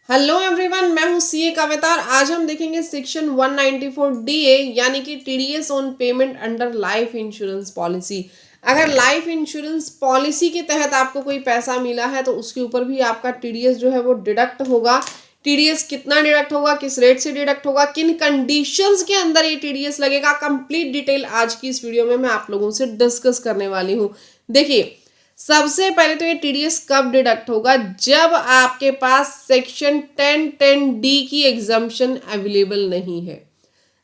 Hello everyone, मैं हूं CA कविता और आज हम देखेंगे सेक्शन 194 डीए यानी कि TDS on payment under life insurance policy. अगर लाइफ इंश्योरेंस पॉलिसी के तहत आपको कोई पैसा मिला है तो उसके ऊपर भी आपका टीडीएस जो है वो डिडक्ट होगा। टीडीएस कितना डिडक्ट होगा, किस रेट से डिडक्ट होगा, किन कंडीशंस के अंदर ये टीडीएस लगेगा, कंप्लीट डिटेल आज की इस वीडियो में मैं आप लोगों से डिस्कस करने वाली हूँ। देखिए, सबसे पहले तो ये टीडीएस कब डिडक्ट होगा, जब आपके पास सेक्शन 1010 डी की एग्जम्पशन अवेलेबल नहीं है।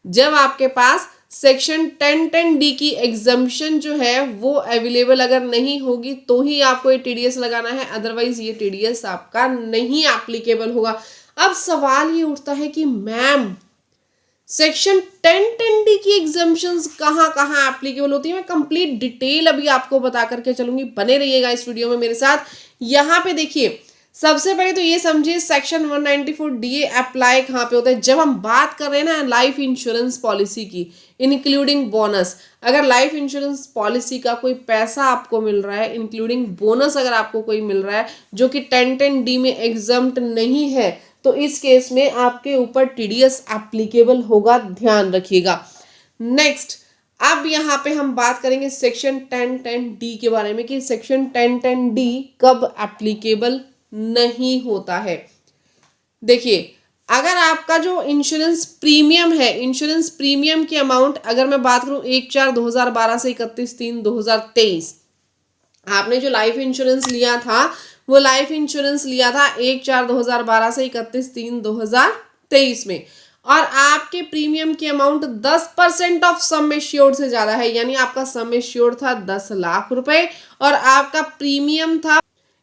जब आपके पास सेक्शन 1010 डी की एग्जम्पशन जो है वो अवेलेबल अगर नहीं होगी तो ही आपको ये टीडीएस लगाना है, अदरवाइज ये टीडीएस आपका नहीं एप्लीकेबल होगा। अब सवाल ये उठता है कि मैम सेक्शन 1010 डी की एग्जाम्पशंस कहाँ कहाँ एप्लीकेबल होती है, मैं कंप्लीट डिटेल अभी आपको बता करके चलूंगी, बने रहिएगा इस वीडियो में मेरे साथ। यहाँ पे देखिए, सबसे पहले तो ये समझिए सेक्शन 194 डी अप्लाई कहाँ पे होता है। जब हम बात कर रहे हैं ना लाइफ इंश्योरेंस पॉलिसी की, इंक्लूडिंग बोनस, अगर लाइफ इंश्योरेंस पॉलिसी का कोई पैसा आपको मिल रहा है इंक्लूडिंग बोनस अगर आपको कोई मिल रहा है जो कि 1010 डी में एग्जम्प्ट नहीं है, तो इस केस में आपके ऊपर टीडीएस एप्लीकेबल होगा, ध्यान रखिएगा। नेक्स्ट, अब यहाँ पे हम बात करेंगे सेक्शन 1010 डी के बारे में कि सेक्शन 1010 डी कब एप्लीकेबल नहीं होता है। देखिए, अगर आपका जो इंश्योरेंस प्रीमियम है, इंश्योरेंस प्रीमियम की अमाउंट अगर मैं बात करूं 1/4/2012 से 31/3/2023, आपने जो लाइफ इंश्योरेंस लिया था वो लाइफ इंश्योरेंस लिया था 1/4/2012 से 31/3/2023 में, और आपके प्रीमियम की अमाउंट 10% ऑफ सम एश्योर्ड से ज्यादा है, यानी आपका सम एश्योर्ड था 10 लाख रुपए और आपका प्रीमियम था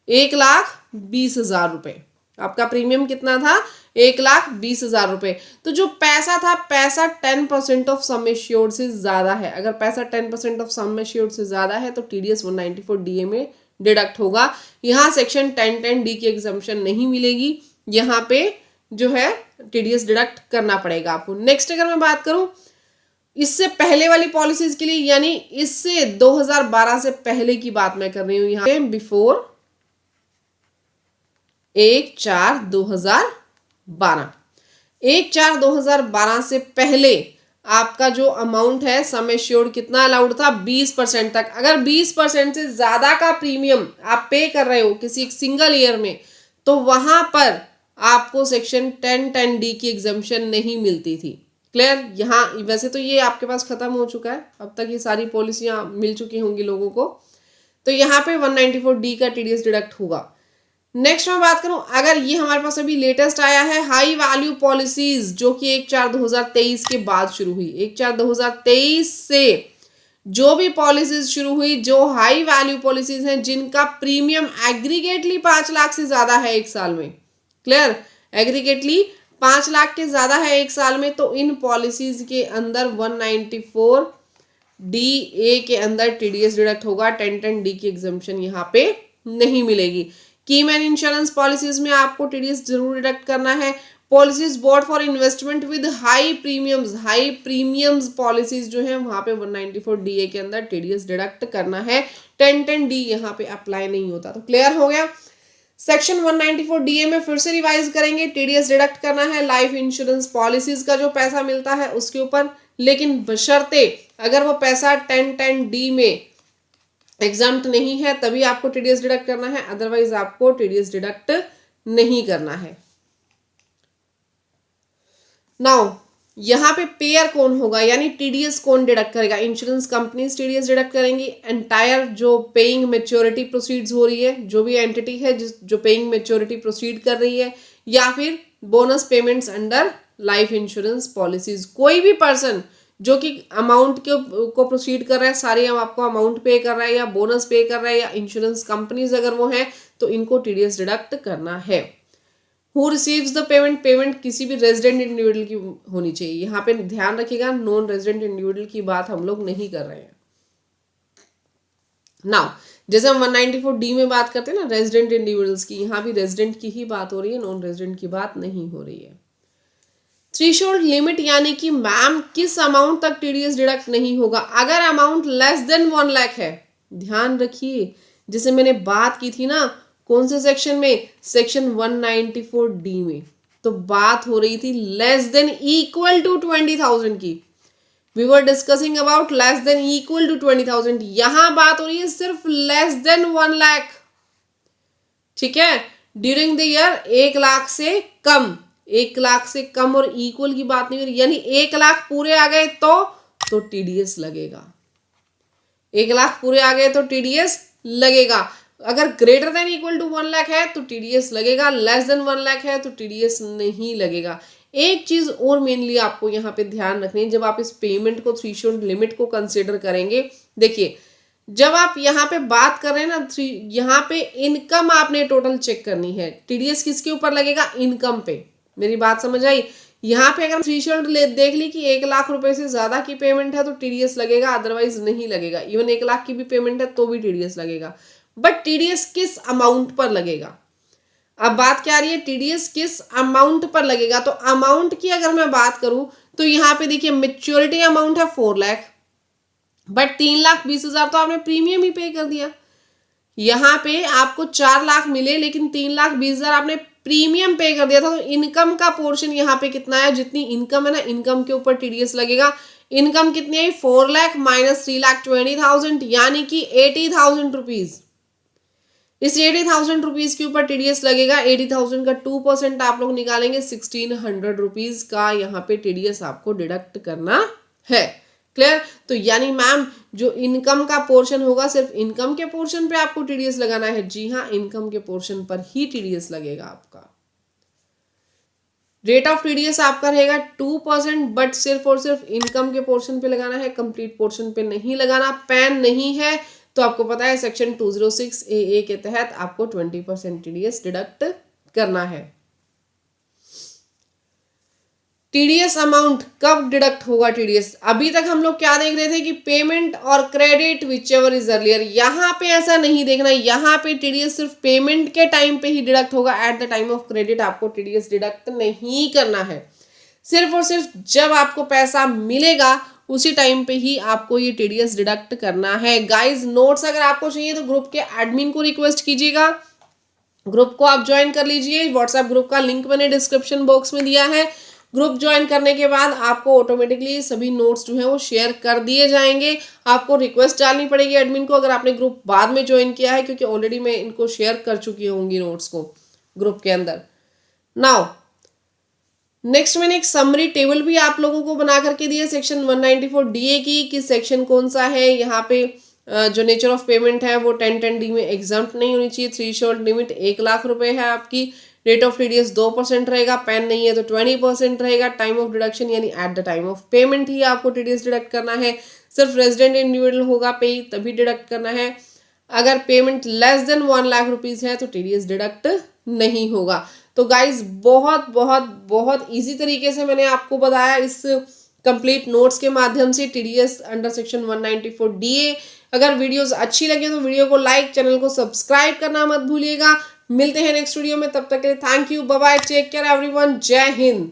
1,20,000 रुपए। आपका प्रीमियम कितना था? 1,20,000 रुपए। तो जो पैसा था, पैसा 10% ऑफ सम एश्योर्ड से ज्यादा है। अगर पैसा 10% ऑफ सम एश्योर्ड से ज्यादा है तो टीडीएस 194 डीए में डिडक्ट होगा। यहाँ सेक्शन 1010 डी की एग्जम्पशन नहीं मिलेगी, यहाँ पे जो है टीडीएस डिडक्ट करना पड़ेगा आपको। नेक्स्ट अगर मैं बात करूं इससे पहले वाली पॉलिसीज के लिए, यानी इससे 2012 से पहले की बात मैं कर रही हूँ, यहाँ पे बिफोर 1/4/2012, 1/4/2012 से पहले आपका जो अमाउंट है सम एश्योर्ड कितना अलाउड था? 20% तक। अगर 20% से ज्यादा का प्रीमियम आप पे कर रहे हो किसी सिंगल ईयर में तो वहां पर आपको सेक्शन 1010 डी की एग्जम्पशन नहीं मिलती थी। क्लियर? यहाँ वैसे तो ये आपके पास खत्म हो चुका है, अब तक ये सारी पॉलिसियां मिल चुकी होंगी लोगों को, तो यहाँ पे 194 डी का टीडीएस डिडक्ट होगा। नेक्स्ट मैं बात करूं, अगर ये हमारे पास अभी लेटेस्ट आया है हाई वैल्यू पॉलिसीज जो कि 1/4/2023 के बाद शुरू हुई, 1/4/2023 से जो भी पॉलिसीज शुरू हुई, जो हाई वैल्यू पॉलिसीज हैं जिनका प्रीमियम एग्रीगेटली 5 लाख से ज्यादा है एक साल में, क्लियर, एग्रीगेटली 5 लाख के ज्यादा है एक साल में, तो इन पॉलिसीज के अंदर 194 डी ए के अंदर टीडीएस डिडक्ट होगा। 1010 डी की एग्जम्पशन यहाँ पे नहीं मिलेगी। की मैन इंश्योरेंस पॉलिसीज में आपको टीडीएस जरूर डिडक्ट करना है। Policies board for investment with high premiums policies जो है वहां पे 194 डीए के अंदर टीडीएस डिडक्ट करना है। 1010 डी यहाँ पे अप्लाई नहीं होता। तो क्लियर हो गया। सेक्शन 194 डीए में फिर से रिवाइज करेंगे, टीडीएस डिडक्ट करना है लाइफ इंश्योरेंस पॉलिसीज का जो पैसा मिलता है उसके ऊपर, लेकिन बशर्ते अगर वो पैसा 1010 डी में एग्जाम्प्ट नहीं है तभी आपको टीडीएस डिडक्ट करना है, अदरवाइज आपको टीडीएस डिडक्ट नहीं करना है। नाउ यहाँ पे पेयर कौन होगा, यानी टीडीएस कौन डिडक्ट करेगा? इंश्योरेंस कंपनीज टीडीएस डिडक्ट करेंगी। एंटायर जो पेइंग मेच्योरिटी प्रोसीड्स हो रही है, जो भी एंटिटी है जो पेइंग मेच्योरिटी प्रोसीड कर रही है, या फिर bonus payments under life insurance policies, कोई भी पर्सन जो कि अमाउंट को प्रोसीड कर रहा है, सारी आपको अमाउंट पे कर रहा है या बोनस पे कर रहा है, या इंश्योरेंस कंपनीज अगर वो हैं तो इनको टीडीएस डिडक्ट करना है। Who receives the payment, payment किसी भी रेजिडेंट इंडिविजुअल की होनी चाहिए। यहाँ पे ध्यान रखिएगा, नॉन रेजिडेंट इंडिविजुअल की बात हम लोग नहीं कर रहे हैं। नाउ जैसे हम 194 डी में बात करते हैं ना रेजिडेंट इंडिविजुअल्स की, यहाँ भी रेजिडेंट की ही बात हो रही है, नॉन रेजिडेंट की बात नहीं हो रही है। थ्रेशोल्ड लिमिट यानी कि मैम किस अमाउंट तक टीडीएस डिडक्ट नहीं होगा? अगर अमाउंट लेस देन 1 लाख है, ध्यान रखिए, जैसे मैंने बात की थी ना कौन से सेक्शन में? सेक्शन 194D में। तो बात हो रही थी लेस देन इक्वल टू 20,000 की। We were discussing about less than equal to 20,000। यहां बात हो रही है सिर्फ लेस देन 1 लाख। ठीक है, ड्यूरिंग द ईयर 1 लाख से कम, 1 लाख से कम और इक्वल की बात नहीं हो रही, यानी 1 लाख पूरे आ गए तो टीडीएस लगेगा। 1 लाख पूरे आ गए तो टीडीएस लगेगा। अगर greater than equal to 1 lakh है तो टीडीएस लगेगा, लेस देन 1 लाख है तो टीडीएस नहीं लगेगा। एक चीज और मेनली आपको यहाँ पे ध्यान रखनी है, जब आप इस पेमेंट को, थ्रेशोल्ड लिमिट को कंसिडर करेंगे। देखिए, जब आप यहाँ पे बात कर रहे हैं ना, यहाँ पे इनकम आपने टोटल चेक करनी है। टीडीएस किसके ऊपर लगेगा? इनकम पे। मेरी बात समझ आई? यहाँ पे अगर थ्रेशोल्ड देख ली कि 1 लाख रुपए से ज्यादा की पेमेंट है तो टीडीएस लगेगा, अदरवाइज नहीं लगेगा। इवन 1 लाख की भी पेमेंट है तो भी टीडीएस लगेगा। बट टीडीएस किस अमाउंट पर लगेगा? अब बात क्या आ रही है? टीडीएस किस अमाउंट पर लगेगा? तो अमाउंट की अगर मैं बात करूं तो यहाँ पे देखिए, मेच्योरिटी अमाउंट है 4 लाख, बट 3,20,000 तो आपने प्रीमियम ही पे कर दिया। यहाँ पे आपको 4 लाख मिले लेकिन 3,20,000 आपने प्रीमियम पे कर दिया था। तो इनकम का पोर्शन यहाँ पे कितना है? जितनी इनकम है ना, इनकम के ऊपर टीडीएस लगेगा। इनकम कितनी आई? 4 लाख माइनस 3,20,000, यानी कि 80,000 रुपीज। इस 80,000 रुपीज के ऊपर टीडीएस लगेगा। 80,000 का 2% आप लोग निकालेंगे, 1,600 रुपीज का यहाँ पे टीडीएस आपको डिडक्ट करना है। क्लियर? तो यानी मैम, जो इनकम का पोर्शन होगा, सिर्फ इनकम के पोर्शन पे आपको टीडीएस लगाना है। जी हाँ, इनकम के पोर्शन पर ही टीडीएस लगेगा आपका। रेट ऑफ टीडीएस आपका रहेगा 2%, बट सिर्फ और सिर्फ इनकम के पोर्शन पे लगाना है, कंप्लीट पोर्शन पे नहीं लगाना। पैन नहीं है तो आपको पता है सेक्शन 206AA के तहत आपको 20% टीडीएस डिडक्ट करना है। टीडीएस अमाउंट कब डिडक्ट होगा? टीडीएस अभी तक हम लोग क्या देख रहे थे कि पेमेंट और credit which ever is earlier. यहाँ पे ऐसा नहीं देखना, यहाँ पे टीडीएस सिर्फ पेमेंट के टाइम पे ही डिडक्ट होगा। Eight the time of credit आपको टीडीएस डिडक्ट नहीं करना है। सिर्फ और सिर्फ जब आपको पैसा मिलेगा उसी टाइम पे ही आपको ये टीडीएस डिडक्ट करना है। गाइज, नोट्स अगर आपको चाहिए तो ग्रुप के एडमिन को रिक्वेस्ट कीजिएगा, ग्रुप को आप ज्वाइन कर लीजिए। व्हाट्सएप ग्रुप का लिंक मैंने डिस्क्रिप्शन बॉक्स में दिया है। ग्रुप ज्वाइन करने के बाद आपको ऑटोमेटिकली सभी नोट्स जो है वो शेयर कर दिए जाएंगे। आपको रिक्वेस्ट डालनी पड़ेगी एडमिन को, अगर आपने ग्रुप बाद में ज्वाइन किया है, क्योंकि ऑलरेडी मैं इनको शेयर कर चुकी होंगी नोट्स को ग्रुप के अंदर। नाउ नेक्स्ट मैंने एक समरी टेबल भी आप लोगों को बना करके दी है सेक्शन 194DA की, कि सेक्शन कौन सा है। यहाँ पे जो नेचर ऑफ पेमेंट है वो 1010D में एग्जाम्प्ट नहीं होनी चाहिए। थ्रेशोल्ड लिमिट 1 लाख रुपए है आपकी। रेट ऑफ टीडीएस 2% रहेगा, पैन नहीं है तो 20% रहेगा। टाइम ऑफ डिडक्शन यानी at the time of payment ही आपको टीडीएस डिडक्ट करना है। सिर्फ रेजिडेंट इंडिविजुअल होगा पे तभी डिडक्ट करना है। अगर payment less than 1 lakh rupees है तो टीडीएस डिडक्ट नहीं होगा। तो गाइज, बहुत बहुत बहुत इजी तरीके से मैंने आपको बताया इस कंप्लीट नोट्स के माध्यम से टीडीएस अंडर सेक्शन 194DA। अगर वीडियोस अच्छी लगे तो वीडियो को लाइक, चैनल को सब्सक्राइब करना मत भूलिएगा। मिलते हैं नेक्स्ट वीडियो में, तब तक के लिए thank you, bye bye, take care everyone, जय हिंद।